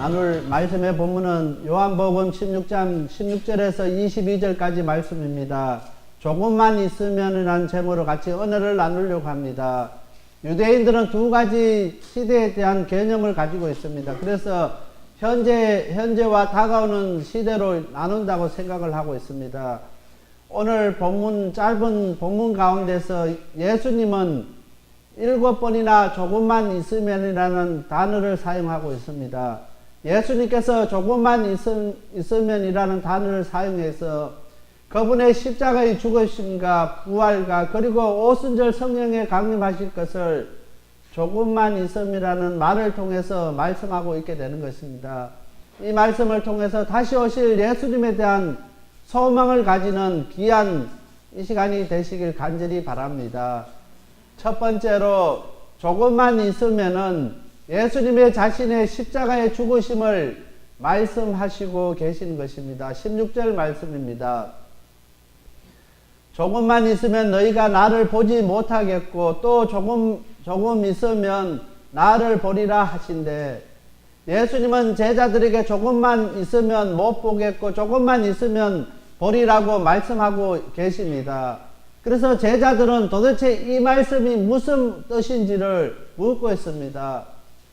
나눌 말씀의 본문은 요한복음 16장 16절에서 22절까지 말씀입니다. 조금만 있으면이라는 제목으로 같이 은혜를 나누려고 합니다. 유대인들은 두 가지 시대에 대한 개념을 가지고 있습니다. 그래서 현재와 다가오는 시대로 나눈다고 생각을 하고 있습니다. 오늘 짧은 본문 가운데서 예수님은 7번이나 조금만 있으면이라는 단어를 사용하고 있습니다. 예수님께서 조금만 있으면이라는 단어를 사용해서 그분의 십자가의 죽으심과 부활과 그리고 오순절 성령에 강림하실 것을 조금만 있음이라는 말을 통해서 말씀하고 있게 되는 것입니다. 이 말씀을 통해서 다시 오실 예수님에 대한 소망을 가지는 귀한 이 시간이 되시길 간절히 바랍니다. 첫 번째로 조금만 있으면은 예수님의 자신의 십자가의 죽으심을 말씀하시고 계시는 것입니다. 16절 말씀입니다. 조금만 있으면 너희가 나를 보지 못하겠고 또 조금 있으면 나를 보리라 하신대. 예수님은 제자들에게 조금만 있으면 못 보겠고 조금만 있으면 보리라고 말씀하고 계십니다. 그래서 제자들은 도대체 이 말씀이 무슨 뜻인지를 묻고 있습니다.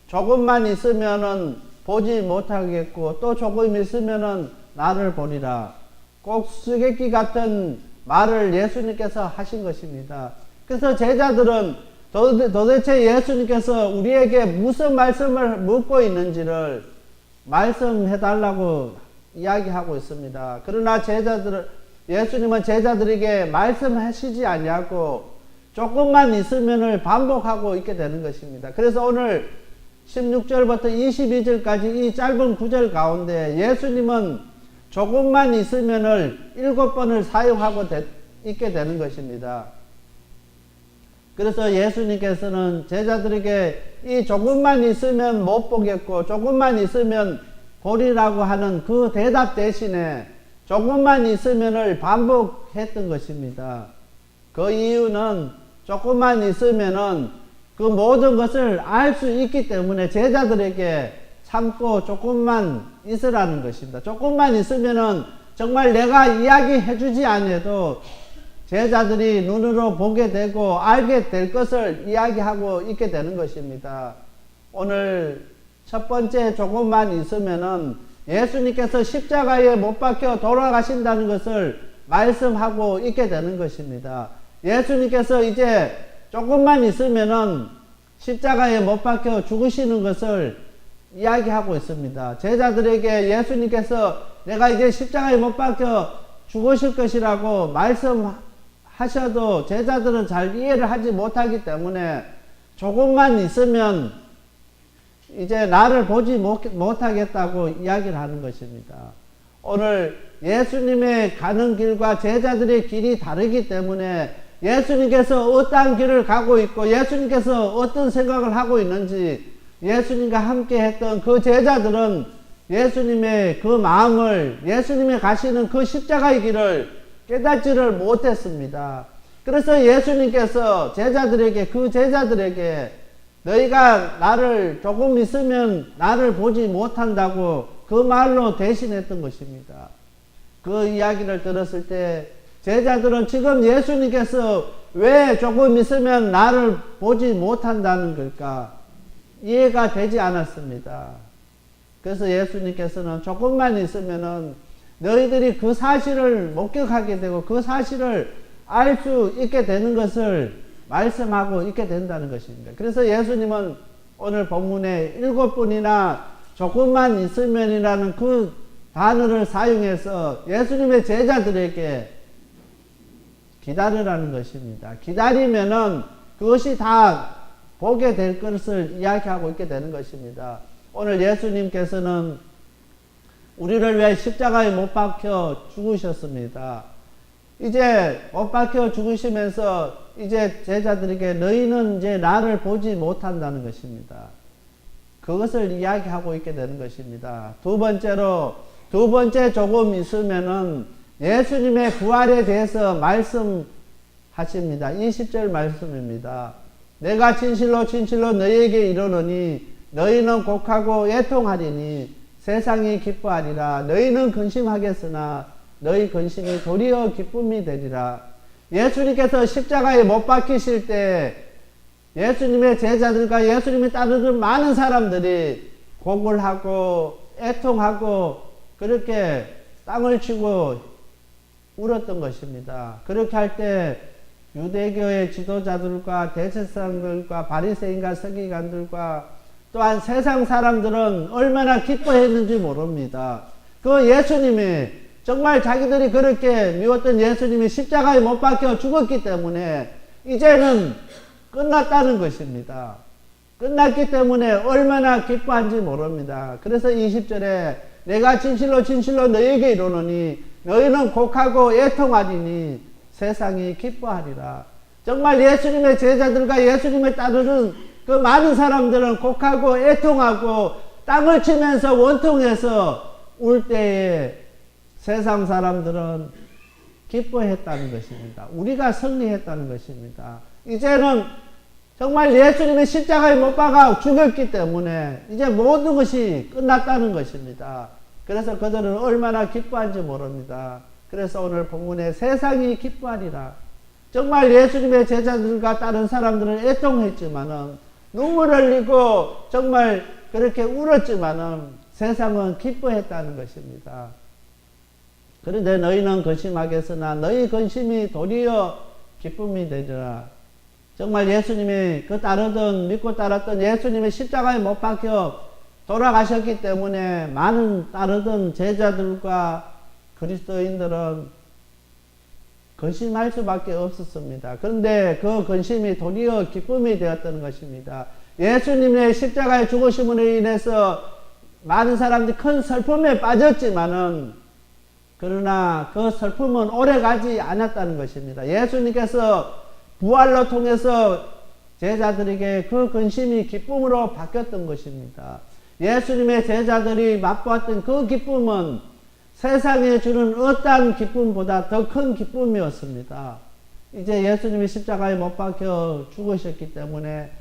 조금만 있으면은 보지 못하겠고 또 조금 있으면은 나를 보리라. 꼭 수수께끼 같은 말을 예수님께서 하신 것입니다. 그래서 제자들은 도대체 예수님께서 우리에게 무슨 말씀을 묻고 있는지를 말씀해 달라고 이야기하고 있습니다. 그러나 예수님은 제자들에게 말씀하시지 아니하고 조금만 있으면을 반복하고 있게 되는 것입니다. 그래서 오늘 16절부터 22절까지 이 짧은 구절 가운데 예수님은 조금만 있으면을 7번을 사용하고 있게 되는 것입니다. 그래서 예수님께서는 제자들에게 이 조금만 있으면 못 보겠고 조금만 있으면 보리라고 하는 그 대답 대신에 조금만 있으면을 반복했던 것입니다. 그 이유는 조금만 있으면은 그 모든 것을 알 수 있기 때문에 제자들에게 참고 조금만 있으라는 것입니다. 조금만 있으면은 정말 내가 이야기해 주지 않아도 제자들이 눈으로 보게 되고 알게 될 것을 이야기하고 있게 되는 것입니다. 오늘 첫 번째 조금만 있으면은 예수님께서 십자가에 못 박혀 돌아가신다는 것을 말씀하고 있게 되는 것입니다. 예수님께서 이제 조금만 있으면은 십자가에 못 박혀 죽으시는 것을 이야기하고 있습니다. 제자들에게 예수님께서 내가 이제 십자가에 못 박혀 죽으실 것이라고 말씀하셔도 제자들은 잘 이해를 하지 못하기 때문에 조금만 있으면 이제 나를 보지 못하겠다고 이야기를 하는 것입니다. 오늘 예수님의 가는 길과 제자들의 길이 다르기 때문에 예수님께서 어떠한 길을 가고 있고 예수님께서 어떤 생각을 하고 있는지 예수님과 함께 했던 그 제자들은 예수님의 그 마음을 예수님이 가시는 그 십자가의 길을 깨닫지를 못했습니다. 그래서 예수님께서 그 제자들에게 너희가 나를 조금 있으면 나를 보지 못한다고 그 말로 대신했던 것입니다. 그 이야기를 들었을 때 제자들은 지금 예수님께서 왜 조금 있으면 나를 보지 못한다는 걸까 이해가 되지 않았습니다. 그래서 예수님께서는 조금만 있으면은 너희들이 그 사실을 목격하게 되고 그 사실을 알 수 있게 되는 것을 말씀하고 있게 된다는 것입니다. 그래서 예수님은 오늘 본문에 7번이나 조금만 있으면이라는 그 단어를 사용해서 예수님의 제자들에게 기다리라는 것입니다. 기다리면은 그것이 다 보게 될 것을 이야기하고 있게 되는 것입니다. 오늘 예수님께서는 우리를 위해 십자가에 못 박혀 죽으셨습니다. 이제 못 박혀 죽으시면서 이제 제자들에게 너희는 이제 나를 보지 못한다는 것입니다. 그것을 이야기하고 있게 되는 것입니다. 두 번째 조금 있으면은 예수님의 부활에 대해서 말씀하십니다. 20절 말씀입니다. 내가 진실로 너희에게 이르노니 너희는 곡하고 애통하리니 세상이 기뻐하리라. 너희는 근심하겠으나 너희 근심이 도리어 기쁨이 되리라. 예수님께서 십자가에 못 박히실 때 예수님의 제자들과 예수님을 따르는 많은 사람들이 곡을 하고 애통하고 그렇게 땅을 치고 울었던 것입니다. 그렇게 할 때 유대교의 지도자들과 대제사장들과 바리새인과 서기관들과 또한 세상 사람들은 얼마나 기뻐했는지 모릅니다. 그 예수님이 정말 자기들이 그렇게 미웠던 예수님이 십자가에 못 박혀 죽었기 때문에 이제는 끝났다는 것입니다. 끝났기 때문에 얼마나 기뻐한지 모릅니다. 그래서 20절에 내가 진실로 진실로 너희에게 이르노니 너희는 곡하고 애통하리니 세상이 기뻐하리라. 정말 예수님의 제자들과 예수님을 따르는 그 많은 사람들은 곡하고 애통하고 땅을 치면서 원통해서 울 때에 세상 사람들은 기뻐했다는 것입니다. 우리가 승리했다는 것입니다. 이제는 정말 예수님의 십자가에 못 박아 죽였기 때문에 이제 모든 것이 끝났다는 것입니다. 그래서 그들은 얼마나 기뻐한지 모릅니다. 그래서 오늘 본문에 세상이 기뻐하리라. 정말 예수님의 제자들과 다른 사람들은 애통했지만은 눈물을 흘리고 정말 그렇게 울었지만은 세상은 기뻐했다는 것입니다. 그런데 너희는 근심하겠으나 너희 근심이 도리어 기쁨이 되리라. 정말 예수님이 믿고 따랐던 예수님의 십자가에 못 박혀 돌아가셨기 때문에 많은 따르던 제자들과 그리스도인들은 근심할 수밖에 없었습니다. 그런데 그 근심이 도리어 기쁨이 되었던 것입니다. 예수님의 십자가의 죽으심으로 인해서 많은 사람들이 큰 슬픔에 빠졌지만은 그러나 그 슬픔은 오래가지 않았다는 것입니다. 예수님께서 부활로 통해서 제자들에게 그 근심이 기쁨으로 바뀌었던 것입니다. 예수님의 제자들이 맛보았던 그 기쁨은 세상에 주는 어떠한 기쁨보다 더 큰 기쁨이었습니다. 이제 예수님이 십자가에 못 박혀 죽으셨기 때문에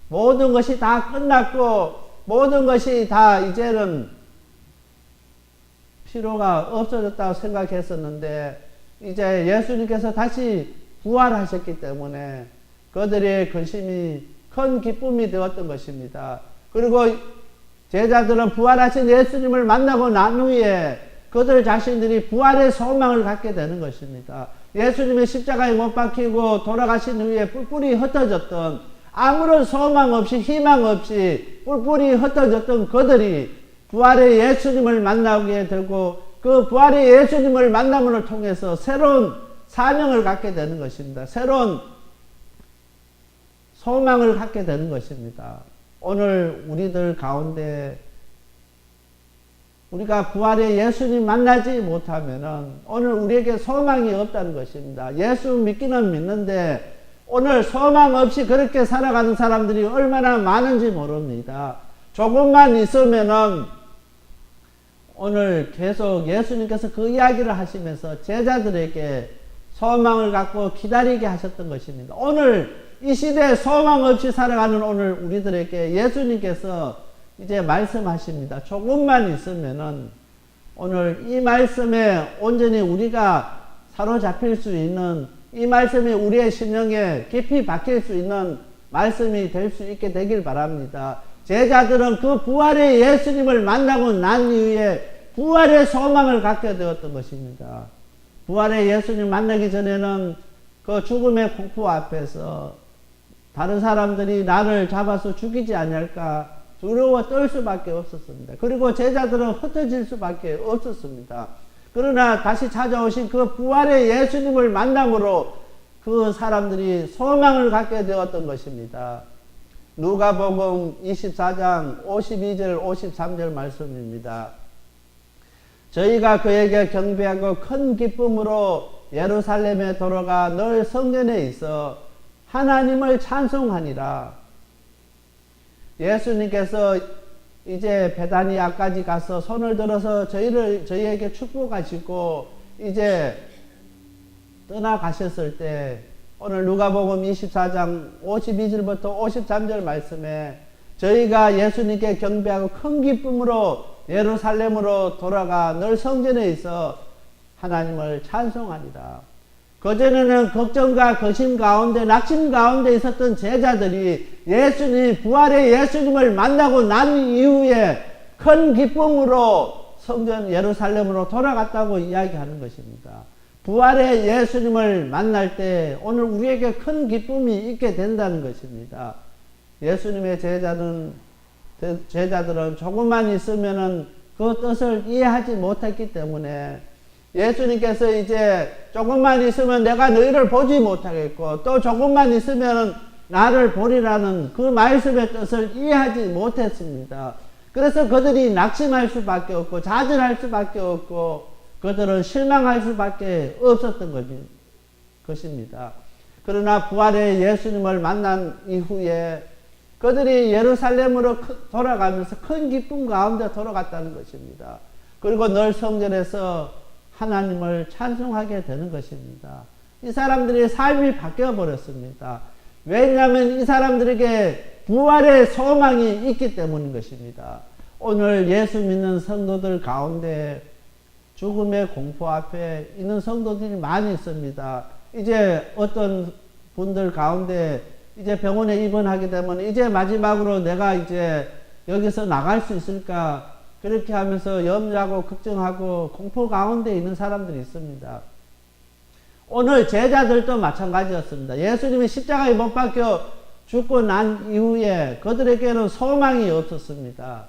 모든 것이 다 끝났고 모든 것이 다 이제는 필요가 없어졌다고 생각했었는데 이제 예수님께서 다시 부활하셨기 때문에 그들의 근심이 큰 기쁨이 되었던 것입니다. 그리고 제자들은 부활하신 예수님을 만나고 난 후에 그들 자신들이 부활의 소망을 갖게 되는 것입니다. 예수님의 십자가에 못 박히고 돌아가신 후에 뿔뿔이 흩어졌던 아무런 소망 없이 희망 없이 뿔뿔이 흩어졌던 그들이 부활의 예수님을 만나게 되고 그 부활의 예수님을 만남을 통해서 새로운 사명을 갖게 되는 것입니다. 새로운 소망을 갖게 되는 것입니다. 오늘 우리들 가운데 우리가 부활의 예수님 만나지 못하면은 오늘 우리에게 소망이 없다는 것입니다. 예수 믿기는 믿는데 오늘 소망 없이 그렇게 살아가는 사람들이 얼마나 많은지 모릅니다. 조금만 있으면은 오늘 계속 예수님께서 그 이야기를 하시면서 제자들에게 소망을 갖고 기다리게 하셨던 것입니다. 오늘 이 시대에 소망 없이 살아가는 오늘 우리들에게 예수님께서 이제 말씀하십니다. 조금만 있으면은 오늘 이 말씀에 온전히 우리가 사로잡힐 수 있는 이 말씀이 우리의 심령에 깊이 박힐 수 있는 말씀이 될 수 있게 되길 바랍니다. 제자들은 그 부활의 예수님을 만나고 난 이후에 부활의 소망을 갖게 되었던 것입니다. 부활의 예수님 만나기 전에는 그 죽음의 공포 앞에서 다른 사람들이 나를 잡아서 죽이지 않을까 두려워 떨 수밖에 없었습니다. 그리고 제자들은 흩어질 수밖에 없었습니다. 그러나 다시 찾아오신 그 부활의 예수님을 만남으로 그 사람들이 소망을 갖게 되었던 것입니다. 누가복음 24장 52절 53절 말씀입니다. 저희가 그에게 경배하고 큰 기쁨으로 예루살렘에 돌아가 늘 성전에 있어 하나님을 찬송하니라. 예수님께서 이제 베다니아까지 가서 손을 들어서 저희에게 축복하시고 이제 떠나가셨을 때 오늘 누가복음 24장 52절부터 53절 말씀에 저희가 예수님께 경배하고 큰 기쁨으로 예루살렘으로 돌아가 늘 성전에 있어 하나님을 찬송하리라. 그전에는 걱정과 거심 가운데 낙심 가운데 있었던 제자들이 예수님, 부활의 예수님을 만나고 난 이후에 큰 기쁨으로 성전 예루살렘으로 돌아갔다고 이야기하는 것입니다. 부활의 예수님을 만날 때 오늘 우리에게 큰 기쁨이 있게 된다는 것입니다. 예수님의 제자들은 조금만 있으면은 그 뜻을 이해하지 못했기 때문에 예수님께서 이제 조금만 있으면 내가 너희를 보지 못하겠고 또 조금만 있으면 나를 보리라는 그 말씀의 뜻을 이해하지 못했습니다. 그래서 그들이 낙심할 수밖에 없고 좌절할 수밖에 없고 그들은 실망할 수밖에 없었던 것입니다. 그러나 부활의 예수님을 만난 이후에 그들이 예루살렘으로 돌아가면서 큰 기쁨 가운데 돌아갔다는 것입니다. 그리고 늘 성전에서 하나님을 찬송하게 되는 것입니다. 이 사람들의 삶이 바뀌어 버렸습니다. 왜냐하면 이 사람들에게 부활의 소망이 있기 때문인 것입니다. 오늘 예수 믿는 성도들 가운데 죽음의 공포 앞에 있는 성도들이 많이 있습니다. 이제 어떤 분들 가운데 이제 병원에 입원하게 되면 이제 마지막으로 내가 이제 여기서 나갈 수 있을까 그렇게 하면서 염려하고 걱정하고 공포 가운데 있는 사람들이 있습니다. 오늘 제자들도 마찬가지였습니다. 예수님이 십자가에 못 박혀 죽고 난 이후에 그들에게는 소망이 없었습니다.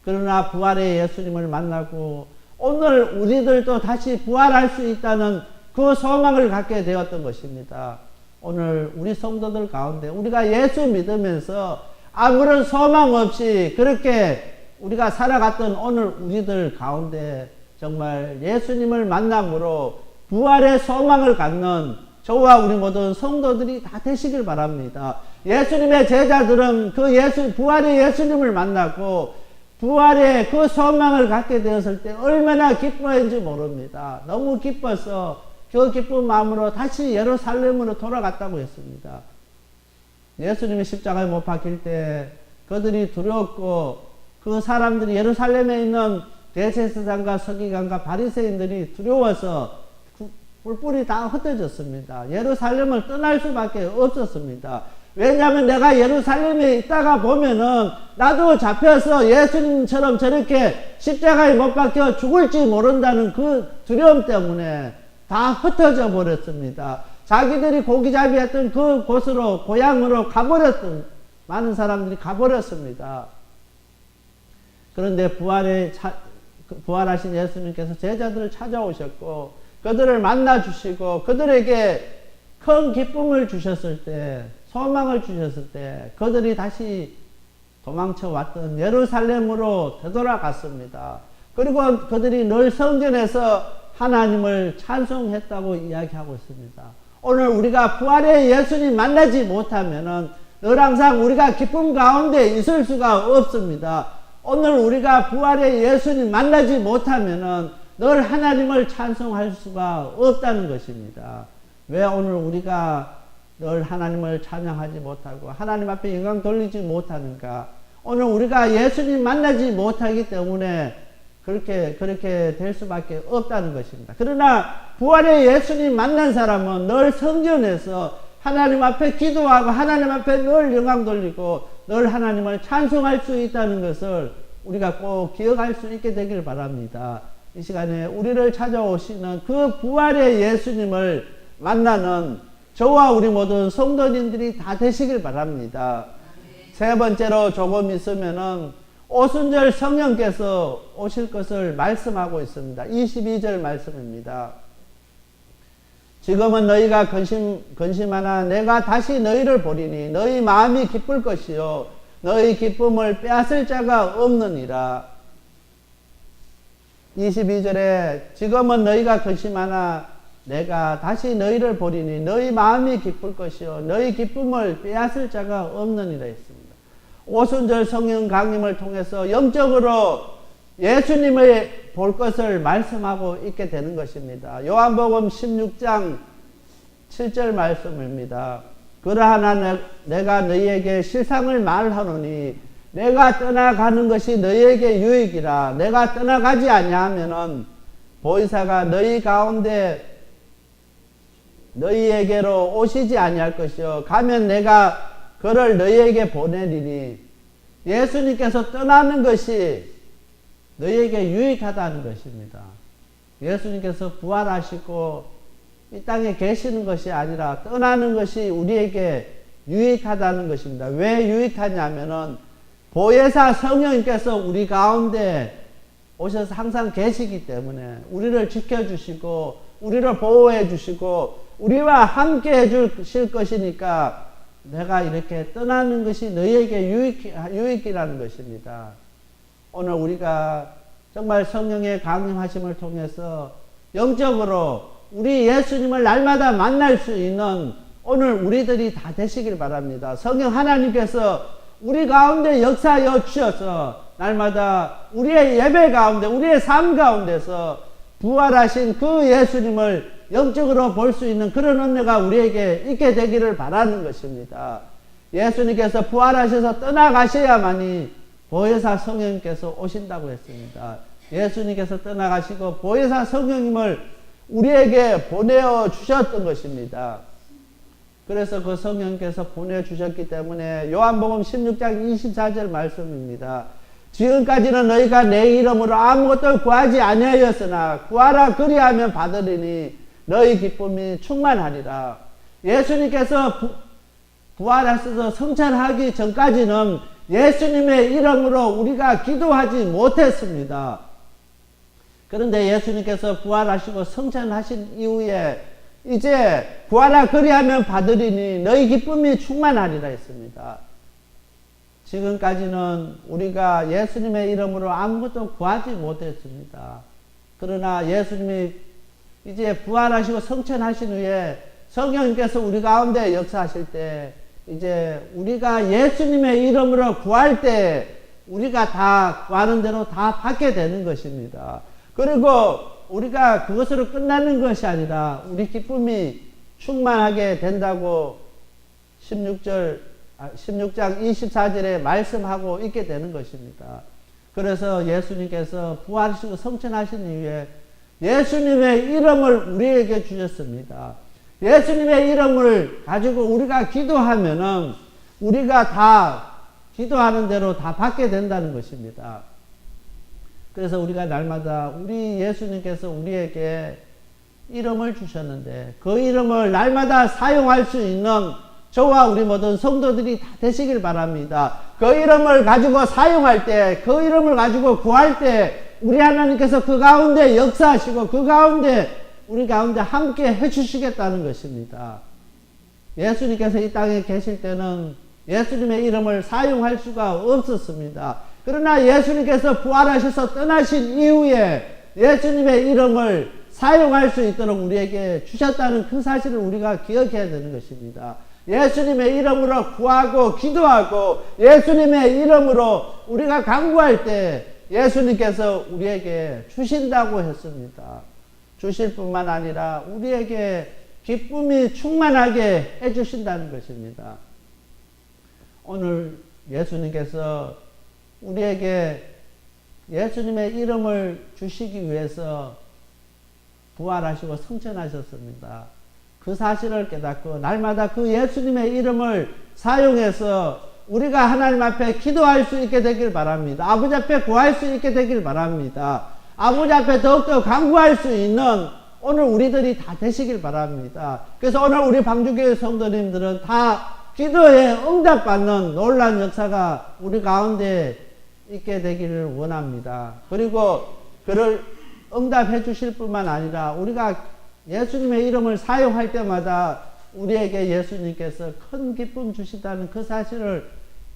그러나 부활의 예수님을 만나고 오늘 우리들도 다시 부활할 수 있다는 그 소망을 갖게 되었던 것입니다. 오늘 우리 성도들 가운데 우리가 예수 믿으면서 아무런 소망 없이 그렇게 우리가 살아갔던 오늘 우리들 가운데 정말 예수님을 만남으로 부활의 소망을 갖는 저와 우리 모든 성도들이 다 되시길 바랍니다. 예수님의 제자들은 그 부활의 예수님을 만나고 부활의 그 소망을 갖게 되었을 때 얼마나 기뻐했는지 모릅니다. 너무 기뻐서 그 기쁜 마음으로 다시 예루살렘으로 돌아갔다고 했습니다. 예수님이 십자가에 못 박힐 때 그들이 두려웠고 그 사람들이 예루살렘에 있는 대제사장과 서기관과 바리새인들이 두려워서 뿔뿔이 다 흩어졌습니다. 예루살렘을 떠날 수밖에 없었습니다. 왜냐하면 내가 예루살렘에 있다가 보면은 나도 잡혀서 예수님처럼 저렇게 십자가에 못 박혀 죽을지 모른다는 그 두려움 때문에 다 흩어져 버렸습니다. 자기들이 고기잡이 했던 그 곳으로 고향으로 가버렸던 많은 사람들이 가버렸습니다. 그런데 부활하신 예수님께서 제자들을 찾아오셨고 그들을 만나 주시고 그들에게 큰 기쁨을 주셨을 때 소망을 주셨을 때 그들이 다시 도망쳐 왔던 예루살렘으로 되돌아갔습니다. 그리고 그들이 늘 성전에서 하나님을 찬송했다고 이야기하고 있습니다. 오늘 우리가 부활의 예수님 만나지 못하면은 늘 항상 우리가 기쁨 가운데 있을 수가 없습니다. 오늘 우리가 부활의 예수님 만나지 못하면은 늘 하나님을 찬송할 수가 없다는 것입니다. 왜 오늘 우리가 늘 하나님을 찬양하지 못하고 하나님 앞에 영광 돌리지 못하는가? 오늘 우리가 예수님 만나지 못하기 때문에 그렇게 될 수밖에 없다는 것입니다. 그러나 부활의 예수님 만난 사람은 늘 성전에서 하나님 앞에 기도하고 하나님 앞에 늘 영광 돌리고 늘 하나님을 찬송할 수 있다는 것을 우리가 꼭 기억할 수 있게 되길 바랍니다. 이 시간에 우리를 찾아오시는 그 부활의 예수님을 만나는 저와 우리 모든 성도님들이 다 되시길 바랍니다. 세 번째로 조금 있으면은 오순절 성령께서 오실 것을 말씀하고 있습니다. 22절 말씀입니다. 지금은 너희가 근심하나 내가 다시 너희를 보리니 너희 마음이 기쁠 것이요 너희 기쁨을 빼앗을 자가 없느니라. 22절에 지금은 너희가 근심하나 내가 다시 너희를 보리니 너희 마음이 기쁠 것이요 너희 기쁨을 빼앗을 자가 없느니라 했습니다. 오순절 성령 강림을 통해서 영적으로 예수님을 볼 것을 말씀하고 있게 되는 것입니다. 요한복음 16장 7절 말씀입니다. 그러하나 내가 너희에게 실상을 말하노니 내가 떠나가는 것이 너희에게 유익이라. 내가 떠나가지 아니하면은 보혜사가 너희 가운데 너희에게로 오시지 아니할 것이요 가면 내가 그를 너희에게 보내리니. 예수님께서 떠나는 것이 너희에게 유익하다는 것입니다. 예수님께서 부활하시고 이 땅에 계시는 것이 아니라 떠나는 것이 우리에게 유익하다는 것입니다. 왜 유익하냐면은 보혜사 성령님께서 우리 가운데 오셔서 항상 계시기 때문에 우리를 지켜주시고 우리를 보호해 주시고 우리와 함께 해주실 것이니까 내가 이렇게 떠나는 것이 너희에게 유익이라는 것입니다. 오늘 우리가 정말 성령의 강림하심을 통해서 영적으로 우리 예수님을 날마다 만날 수 있는 오늘 우리들이 다 되시길 바랍니다. 성령 하나님께서 우리 가운데 역사하여 주셔서 날마다 우리의 예배 가운데 우리의 삶 가운데서 부활하신 그 예수님을 영적으로 볼 수 있는 그런 은혜가 우리에게 있게 되기를 바라는 것입니다. 예수님께서 부활하셔서 떠나가셔야만이 보혜사 성령님께서 오신다고 했습니다. 예수님께서 떠나가시고 보혜사 성령님을 우리에게 보내어 주셨던 것입니다. 그래서 그 성령께서 보내주셨기 때문에 요한복음 16장 24절 말씀입니다. 지금까지는 너희가 내 이름으로 아무것도 구하지 아니하였으나 구하라 그리하면 받으리니 너희 기쁨이 충만하리라. 예수님께서 부활하셔서 성찬하기 전까지는 예수님의 이름으로 우리가 기도하지 못했습니다. 그런데 예수님께서 부활하시고 성찬하신 이후에 이제 구하라 그리하면 받으리니 너희 기쁨이 충만하리라 했습니다. 지금까지는 우리가 예수님의 이름으로 아무것도 구하지 못했습니다. 그러나 예수님이 이제 부활하시고 성찬하신 후에 성령님께서 우리 가운데 역사하실 때 이제 우리가 예수님의 이름으로 구할 때 우리가 다 구하는 대로 다 받게 되는 것입니다. 그리고 우리가 그것으로 끝나는 것이 아니라 우리 기쁨이 충만하게 된다고 16장 24절에 말씀하고 있게 되는 것입니다. 그래서 예수님께서 부활하시고 성천하신 이후에 예수님의 이름을 우리에게 주셨습니다. 예수님의 이름을 가지고 우리가 기도하면은 우리가 다 기도하는 대로 다 받게 된다는 것입니다. 그래서 우리가 날마다 우리 예수님께서 우리에게 이름을 주셨는데 그 이름을 날마다 사용할 수 있는 저와 우리 모든 성도들이 다 되시길 바랍니다. 그 이름을 가지고 사용할 때, 그 이름을 가지고 구할 때 우리 하나님께서 그 가운데 역사하시고 그 가운데 우리 가운데 함께 해주시겠다는 것입니다. 예수님께서 이 땅에 계실 때는 예수님의 이름을 사용할 수가 없었습니다. 그러나 예수님께서 부활하셔서 떠나신 이후에 예수님의 이름을 사용할 수 있도록 우리에게 주셨다는 그 사실을 우리가 기억해야 되는 것입니다. 예수님의 이름으로 구하고 기도하고 예수님의 이름으로 우리가 간구할 때 예수님께서 우리에게 주신다고 했습니다. 주실 뿐만 아니라 우리에게 기쁨이 충만하게 해주신다는 것입니다. 오늘 예수님께서 우리에게 예수님의 이름을 주시기 위해서 부활하시고 성천하셨습니다. 그 사실을 깨닫고 날마다 그 예수님의 이름을 사용해서 우리가 하나님 앞에 기도할 수 있게 되길 바랍니다. 아버지 앞에 구할 수 있게 되길 바랍니다. 아버지 앞에 더욱더 간구할 수 있는 오늘 우리들이 다 되시길 바랍니다. 그래서 오늘 우리 방주교회 성도님들은 다 기도에 응답받는 놀라운 역사가 우리 가운데 있게 되기를 원합니다. 그리고 그를 응답해 주실 뿐만 아니라 우리가 예수님의 이름을 사용할 때마다 우리에게 예수님께서 큰 기쁨 주시다는 그 사실을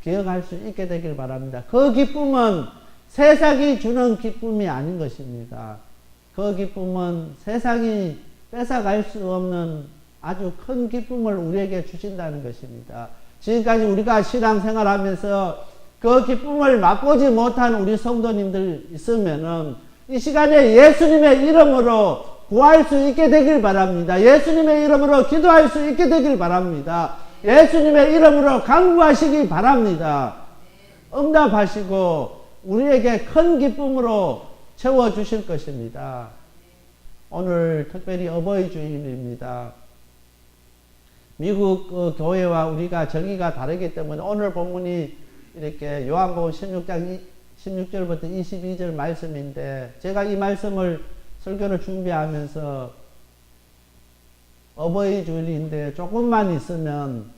기억할 수 있게 되길 바랍니다. 그 기쁨은 세상이 주는 기쁨이 아닌 것입니다. 그 기쁨은 세상이 뺏어갈 수 없는 아주 큰 기쁨을 우리에게 주신다는 것입니다. 지금까지 우리가 신앙생활하면서 그 기쁨을 맛보지 못한 우리 성도님들 있으면은 이 시간에 예수님의 이름으로 구할 수 있게 되길 바랍니다. 예수님의 이름으로 기도할 수 있게 되길 바랍니다. 예수님의 이름으로 간구하시기 바랍니다. 응답하시고 우리에게 큰 기쁨으로 채워주실 것입니다. 오늘 특별히 어버이 주일입니다. 미국 교회와 우리가 정의가 다르기 때문에 오늘 본문이 이렇게 요한복음 16장 16절부터 22절 말씀인데, 제가 이 말씀을 설교를 준비하면서 어버이 주일인데 조금만 있으면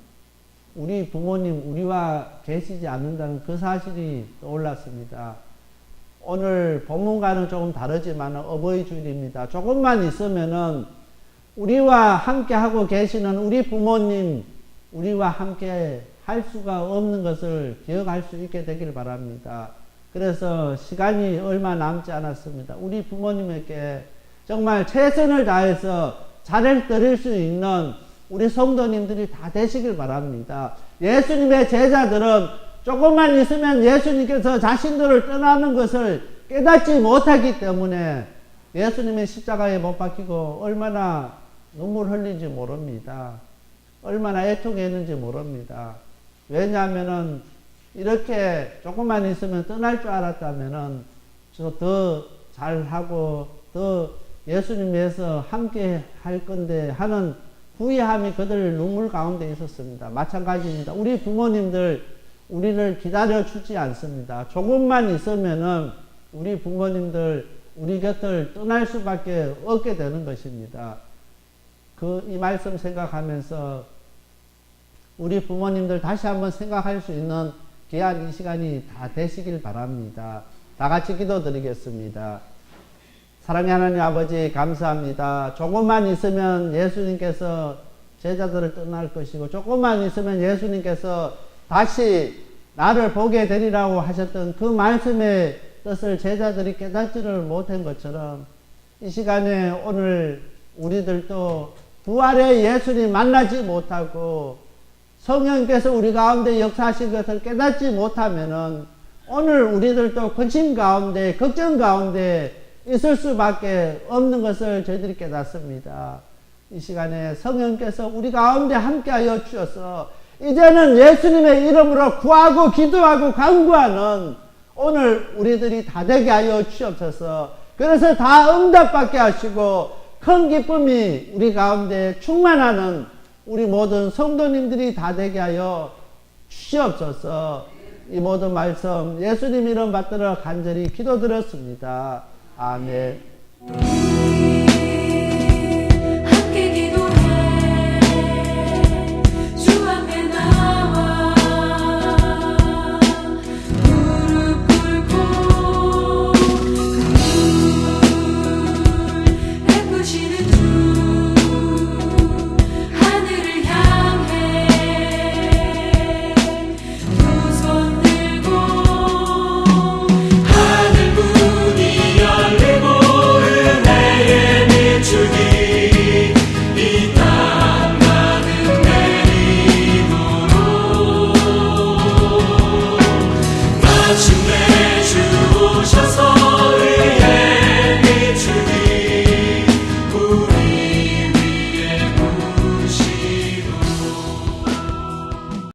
우리 부모님 우리와 계시지 않는다는 그 사실이 떠올랐습니다. 오늘 본문과는 조금 다르지만 어버이 주일입니다. 조금만 있으면은 우리와 함께 하고 계시는 우리 부모님 우리와 함께 할 수가 없는 것을 기억할 수 있게 되길 바랍니다. 그래서 시간이 얼마 남지 않았습니다. 우리 부모님에게 정말 최선을 다해서 잘해 드릴 수 있는 우리 성도님들이 다 되시길 바랍니다. 예수님의 제자들은 조금만 있으면 예수님께서 자신들을 떠나는 것을 깨닫지 못하기 때문에 예수님의 십자가에 못 박히고 얼마나 눈물 흘린지 모릅니다. 얼마나 애통했는지 모릅니다. 왜냐하면은 이렇게 조금만 있으면 떠날 줄 알았다면은 저 더 잘하고 더 예수님 위해서 함께 할 건데 하는 후회함이 그들 눈물 가운데 있었습니다. 마찬가지입니다. 우리 부모님들 우리를 기다려 주지 않습니다. 조금만 있으면은 우리 부모님들 우리 곁을 떠날 수밖에 없게 되는 것입니다. 이 말씀 생각하면서 우리 부모님들 다시 한번 생각할 수 있는 귀한 이 시간이 다 되시길 바랍니다. 다 같이 기도드리겠습니다. 사랑의 하나님 아버지 감사합니다. 조금만 있으면 예수님께서 제자들을 떠날 것이고 조금만 있으면 예수님께서 다시 나를 보게 되리라고 하셨던 그 말씀의 뜻을 제자들이 깨닫지를 못한 것처럼 이 시간에 오늘 우리들도 부활의 예수님 만나지 못하고 성령께서 우리 가운데 역사하신 것을 깨닫지 못하면은 오늘 우리들도 근심 가운데 걱정 가운데 있을 수밖에 없는 것을 저희들이 깨닫습니다. 이 시간에 성령께서 우리 가운데 함께하여 주셔서 이제는 예수님의 이름으로 구하고 기도하고 간구하는 오늘 우리들이 다 되게 하여 주옵소서. 그래서 다 응답받게 하시고 큰 기쁨이 우리 가운데 충만하는 우리 모든 성도님들이 다 되게 하여 주시옵소서. 이 모든 말씀 예수님 이름 받들어 간절히 기도드렸습니다. 아멘.